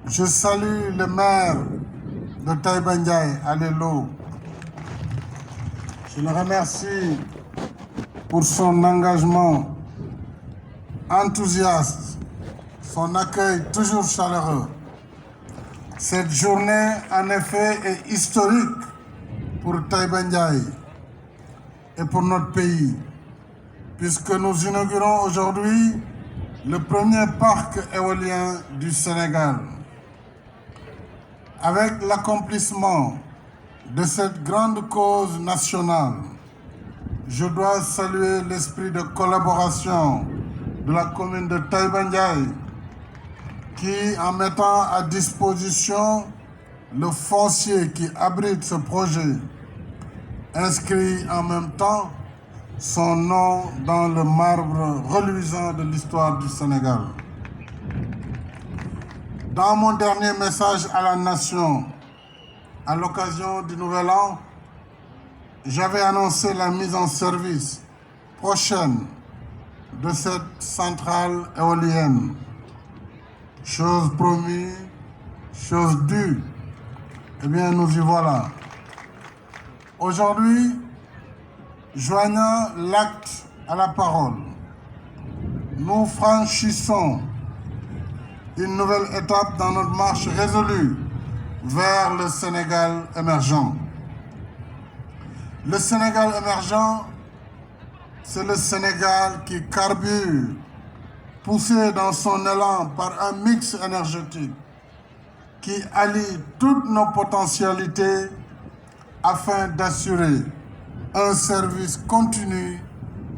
Je salue le maire de Taïba Ndiaye, Alelo. Je le remercie pour son engagement enthousiaste, son accueil toujours chaleureux. Cette journée, en effet, est historique pour Taïba Ndiaye et pour notre pays, puisque nous inaugurons aujourd'hui le premier parc éolien du Sénégal. Avec l'accomplissement de cette grande cause nationale, je dois saluer l'esprit de collaboration de la commune de Taïba Ndiaye qui, en mettant à disposition le foncier qui abrite ce projet, inscrit en même temps son nom dans le marbre reluisant de l'histoire du Sénégal. Dans mon dernier message à la nation, à l'occasion du Nouvel An, j'avais annoncé la mise en service prochaine de cette centrale éolienne. Chose promise, chose due. Eh bien, nous y voilà. Aujourd'hui, joignant l'acte à la parole, nous franchissons une nouvelle étape dans notre marche résolue vers le Sénégal émergent. Le Sénégal émergent, c'est le Sénégal qui carbure, poussé dans son élan par un mix énergétique qui allie toutes nos potentialités afin d'assurer un service continu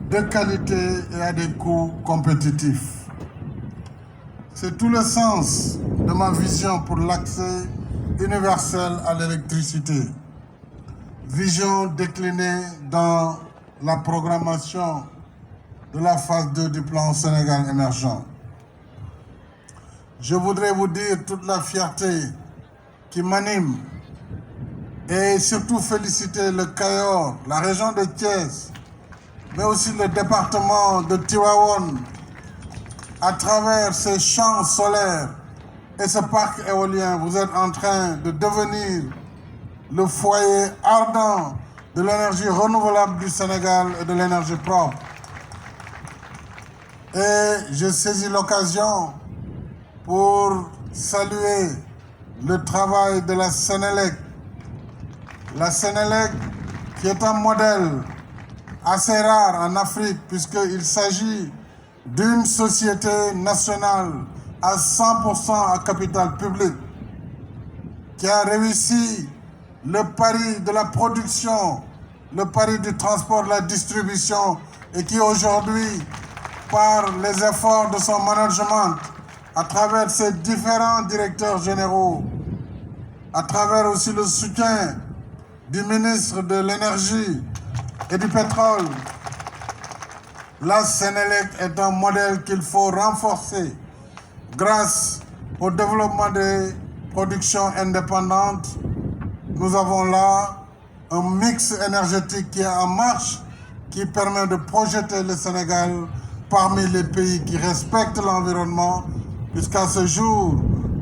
de qualité et à des coûts compétitifs. C'est tout le sens de ma vision pour l'accès universel à l'électricité. Vision déclinée dans la programmation de la phase 2 du plan Sénégal émergent. Je voudrais vous dire toute la fierté qui m'anime et surtout féliciter le Cayor, la région de Thiès, mais aussi le département de Tivaouane, à travers ces champs solaires et ce parc éolien. Vous êtes en train de devenir le foyer ardent de l'énergie renouvelable du Sénégal et de l'énergie propre. Et je saisis l'occasion pour saluer le travail de la Sénélec. La Sénélec qui est un modèle assez rare en Afrique puisqu'il s'agit d'une société nationale à 100% à capital public qui a réussi le pari de la production, le pari du transport, de la distribution et qui aujourd'hui, par les efforts de son management, à travers ses différents directeurs généraux, à travers aussi le soutien du ministre de l'Énergie et du Pétrole, la Sénélec est un modèle qu'il faut renforcer grâce au développement des productions indépendantes. Nous avons là un mix énergétique qui est en marche, qui permet de projeter le Sénégal parmi les pays qui respectent l'environnement, puisqu'à ce jour,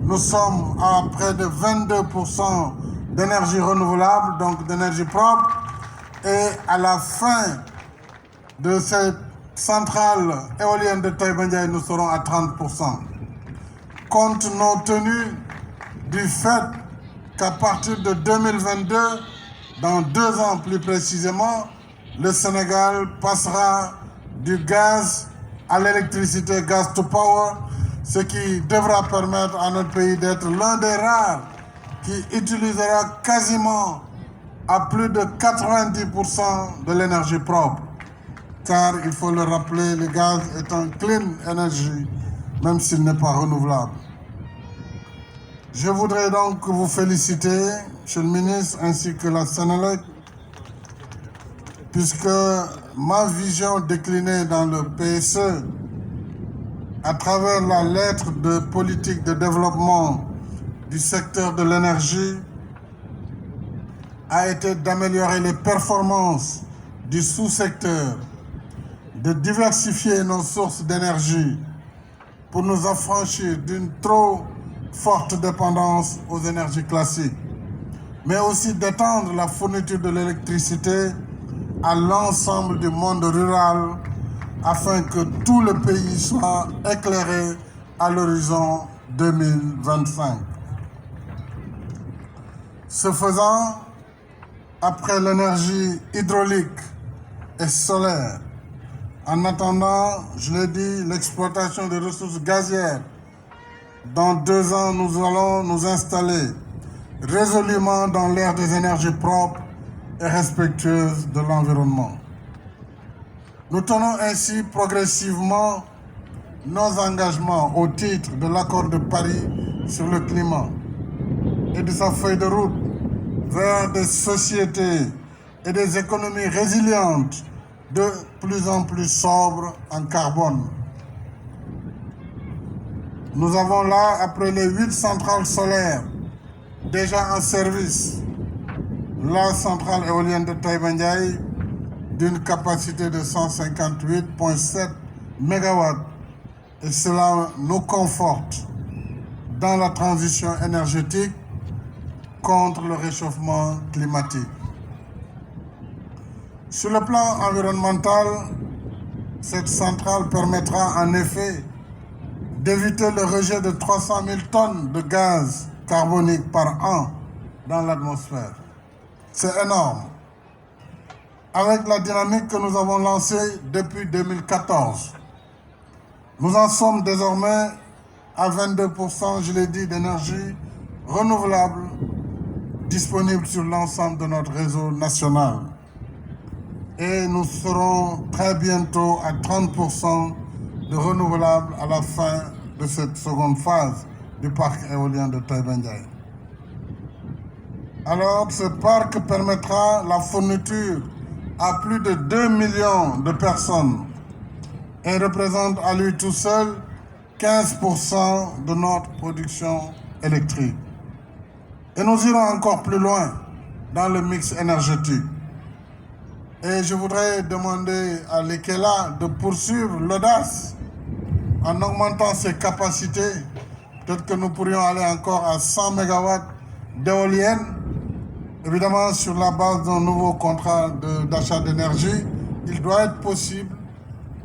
nous sommes à près de 22% d'énergie renouvelable, donc d'énergie propre, et à la fin de cette centrale éolienne de Taïba Ndiaye, nous serons à 30%. Compte tenu du fait qu'à partir de 2022, dans 2 ans plus précisément, le Sénégal passera du gaz à l'électricité, gaz to power, ce qui devra permettre à notre pays d'être l'un des rares qui utilisera quasiment à plus de 90% de l'énergie propre. Car, il faut le rappeler, le gaz est un clean energy, même s'il n'est pas renouvelable. Je voudrais donc vous féliciter, Monsieur le ministre, ainsi que la Sénélec, puisque ma vision déclinée dans le PSE, à travers la lettre de politique de développement du secteur de l'énergie, a été d'améliorer les performances du sous-secteur, de diversifier nos sources d'énergie pour nous affranchir d'une trop forte dépendance aux énergies classiques, mais aussi d'étendre la fourniture de l'électricité à l'ensemble du monde rural afin que tout le pays soit éclairé à l'horizon 2025. Ce faisant, après l'énergie hydraulique et solaire, en attendant, je l'ai dit, l'exploitation des ressources gazières, dans 2 ans, nous allons nous installer résolument dans l'ère des énergies propres et respectueuses de l'environnement. Nous tenons ainsi progressivement nos engagements au titre de l'accord de Paris sur le climat et de sa feuille de route vers des sociétés et des économies résilientes de plus en plus sobres en carbone. Nous avons là, après les 8 centrales solaires déjà en service, la centrale éolienne de Taïba Ndiaye d'une capacité de 158,7 MW. Et cela nous conforte dans la transition énergétique contre le réchauffement climatique. Sur le plan environnemental, cette centrale permettra en effet d'éviter le rejet de 300 000 tonnes de gaz carbonique par an dans l'atmosphère. C'est énorme. Avec la dynamique que nous avons lancée depuis 2014, nous en sommes désormais à 22%, je l'ai dit, d'énergie renouvelable disponible sur l'ensemble de notre réseau national. Et nous serons très bientôt à 30% de renouvelables à la fin de cette seconde phase du parc éolien de Taïba Ndiaye. Alors, ce parc permettra la fourniture à plus de 2 millions de personnes et représente à lui tout seul 15% de notre production électrique. Et nous irons encore plus loin dans le mix énergétique. Et je voudrais demander à l'EKELA de poursuivre l'audace en augmentant ses capacités. Peut-être que nous pourrions aller encore à 100 MW d'éoliennes. Évidemment, sur la base d'un nouveau contrat d'achat d'énergie, il doit être possible,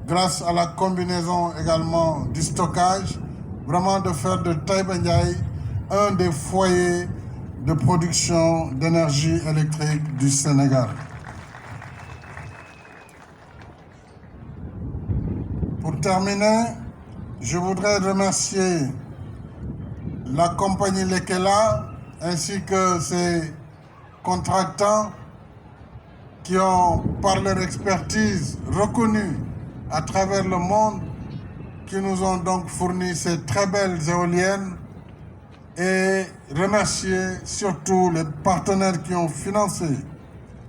grâce à la combinaison également du stockage, vraiment de faire de Taïba Ndiaye un des foyers de production d'énergie électrique du Sénégal. Pour terminer, je voudrais remercier la compagnie Lekela ainsi que ses contractants qui ont, par leur expertise reconnue à travers le monde, qui nous ont donc fourni ces très belles éoliennes, et remercier surtout les partenaires qui ont financé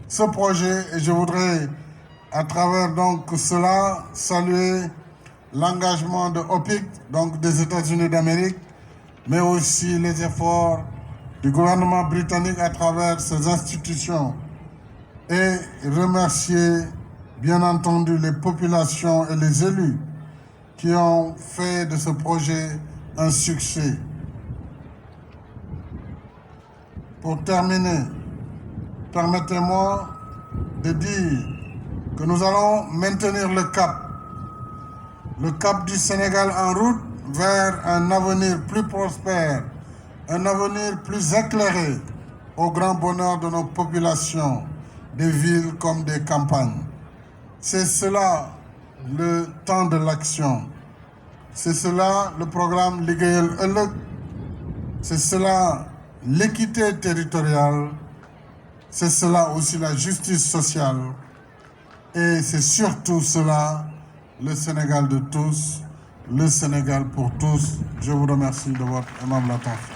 ce projet. Et je voudrais, à travers donc cela, saluer l'engagement de OPIC, donc des États-Unis d'Amérique, mais aussi les efforts du gouvernement britannique à travers ses institutions, et remercier bien entendu les populations et les élus qui ont fait de ce projet un succès. Pour terminer, permettez-moi de dire que nous allons maintenir le cap du Sénégal en route vers un avenir plus prospère, un avenir plus éclairé au grand bonheur de nos populations, des villes comme des campagnes. C'est cela le temps de l'action. C'est cela le programme Liggéeyal Ëllëg. C'est cela l'équité territoriale. C'est cela aussi la justice sociale. Et c'est surtout cela le Sénégal de tous, le Sénégal pour tous. Je vous remercie de votre aimable attention.